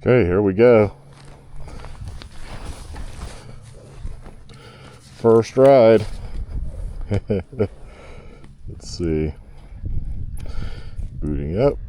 Okay, here we go. First ride. Let's see. Booting up.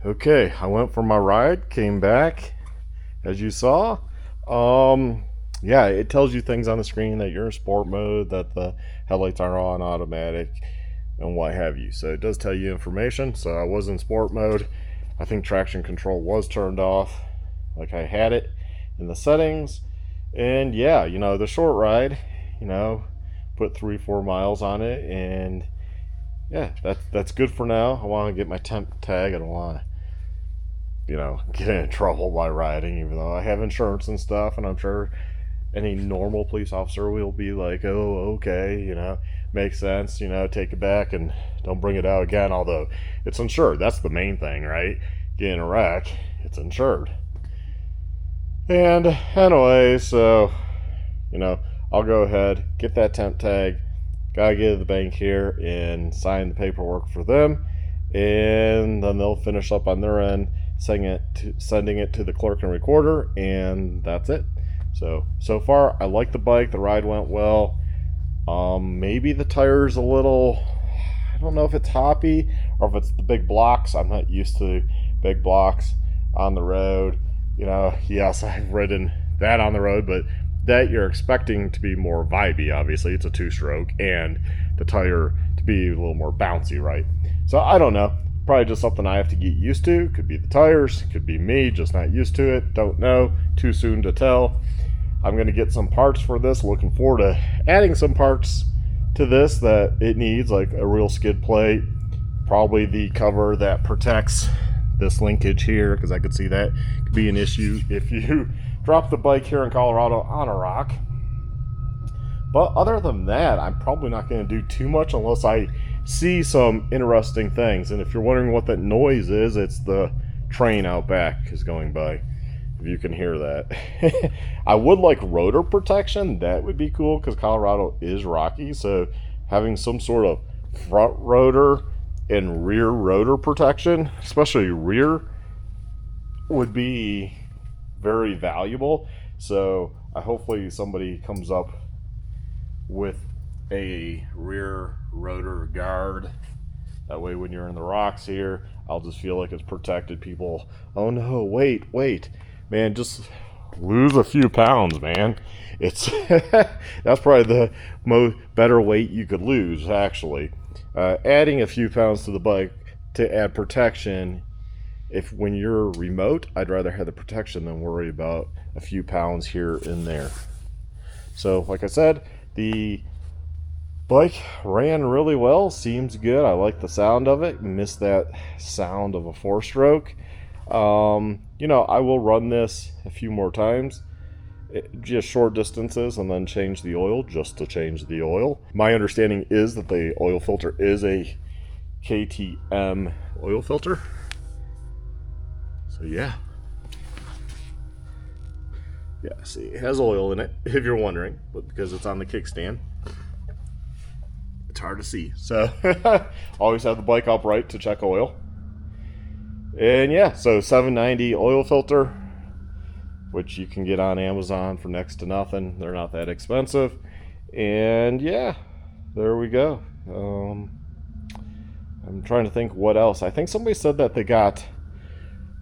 Okay, I went for my ride, came back, as you saw. Yeah, it tells you things on the screen that you're in sport mode, that the headlights are on automatic, and what have you. So it does tell you information. So I was in sport mode. I think traction control was turned off, like I had it in the settings. And yeah, you know, the short ride, you know, put 3-4 miles on it, and yeah, that's good for now. I want to get my temp tag. I don't want to, you know, get in trouble by riding, even though I have insurance and stuff, and I'm sure any normal police officer will be like, oh, okay, you know, makes sense, you know, take it back and don't bring it out again. Although it's insured. That's the main thing, right? Getting a wreck, it's insured. And anyway, so, you know, I'll go ahead, get that temp tag, gotta get to the bank here and sign the paperwork for them, and then they'll finish up on their end, sending it to the clerk and recorder, and that's it. So far, I like the bike. The ride went well. Maybe the tire's a little, I don't know if it's hoppy or if it's the big blocks. I'm not used to big blocks on the road. You know, yes, I've ridden that on the road, but that you're expecting to be more vibey. Obviously, it's a 2-stroke, and the tire to be a little more bouncy, right? So I don't know. Probably just something I have to get used to. Could be the tires, could be me just not used to it. Don't know. Too soon to tell. I'm going to get some parts for this. Looking forward to adding some parts to this that it needs, like a real skid plate, probably the cover that protects this linkage here, because I could see that could be an issue if you drop the bike here in Colorado on a rock. But other than that, I'm probably not going to do too much unless I see some interesting things. And if you're wondering what that noise is, it's the train out back is going by, if you can hear that. I would like rotor protection. That would be cool, because Colorado is rocky, so having some sort of front rotor and rear rotor protection, especially rear, would be very valuable. So hopefully somebody comes up with a rear rotor guard. That way when you're in the rocks here, I'll just feel like it's protected. People, oh no, wait, man, just lose a few pounds, man. It's that's probably the better weight you could lose, actually. Adding a few pounds to the bike to add protection. If when you're remote, I'd rather have the protection than worry about a few pounds here and there. So like I said, the bike ran really well, seems good. I like the sound of it. Missed that sound of a 4-stroke. You know, I will run this a few more times, just short distances, and then change the oil just to change the oil. My understanding is that the oil filter is a KTM oil filter. So yeah, see, it has oil in it, if you're wondering, but because it's on the kickstand, it's hard to see. So always have the bike upright to check oil. And yeah, so $7.90 oil filter, which you can get on Amazon for next to nothing. They're not that expensive. And yeah, there we go. I'm trying to think what else. I think somebody said that they got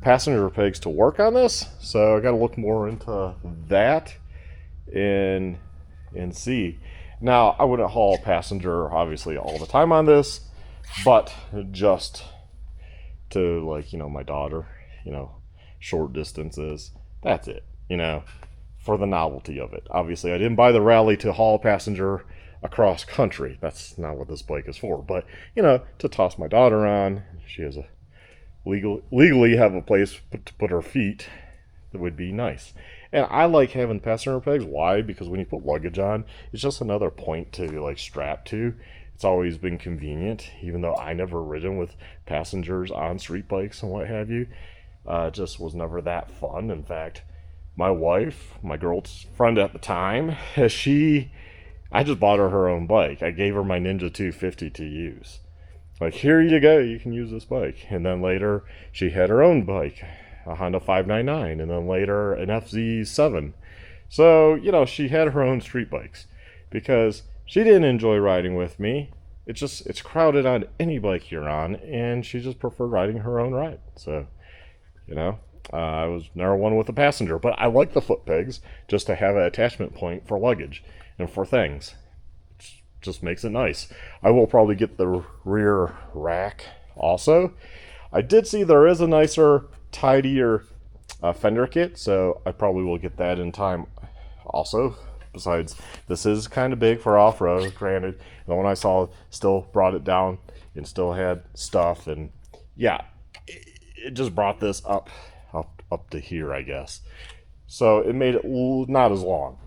passenger pegs to work on this, so I got to look more into that and see. Now, I wouldn't haul passenger obviously all the time on this, but just to, like, you know, my daughter, you know, short distances, that's it, you know, for the novelty of it. Obviously I didn't buy the Rally to haul passenger across country. That's not what this bike is for. But, you know, to toss my daughter on, she has a legally have a place to put her feet, that would be nice. And I like having passenger pegs. Why? Because when you put luggage on, it's just another point to like strap to. It's always been convenient, even though I never ridden with passengers on street bikes and what have you. It just was never that fun. In fact, my wife, my girlfriend at the time, I just bought her own bike. I gave her my Ninja 250 to use. Like, here you go, you can use this bike. And then later, she had her own bike, a Honda 599, and then later an FZ7. So, you know, she had her own street bikes because she didn't enjoy riding with me. It's crowded on any bike you're on, and she just preferred riding her own ride. So, you know, I was never one with a passenger, but I like the foot pegs just to have an attachment point for luggage and for things. Just makes it nice. I will probably get the rear rack also. I did see there is a nicer, tidier fender kit, so I probably will get that in time also. Besides, this is kind of big for off-road, granted. The one I saw still brought it down and still had stuff, and yeah, it just brought this up to here, I guess. So it made it not as long.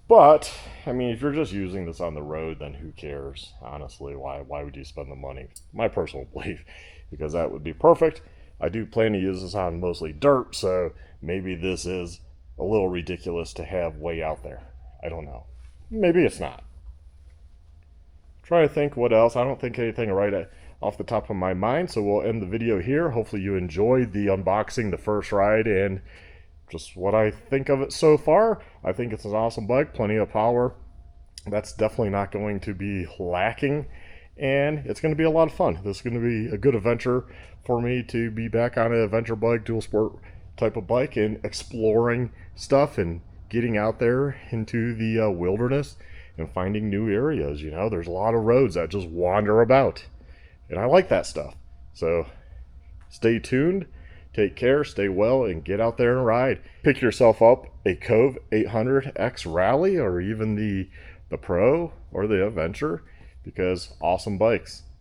But, I mean, if you're just using this on the road, then who cares? Honestly, why would you spend the money? My personal belief, because that would be perfect. I do plan to use this on mostly dirt, so maybe this is a little ridiculous to have way out there. I don't know. Maybe it's not. Try to think what else. I don't think anything right off the top of my mind, so we'll end the video here. Hopefully you enjoyed the unboxing, the first ride, and just what I think of it so far. I think it's an awesome bike, plenty of power. That's definitely not going to be lacking, and it's going to be a lot of fun. This is going to be a good adventure for me to be back on an adventure bike, dual sport type of bike, and exploring stuff and getting out there into the wilderness and finding new areas. You know, there's a lot of roads that just wander about, and I like that stuff. So stay tuned. Take care, stay well, and get out there and ride. Pick yourself up a Kove 800X Rally, or even the Pro or the Adventure, because awesome bikes.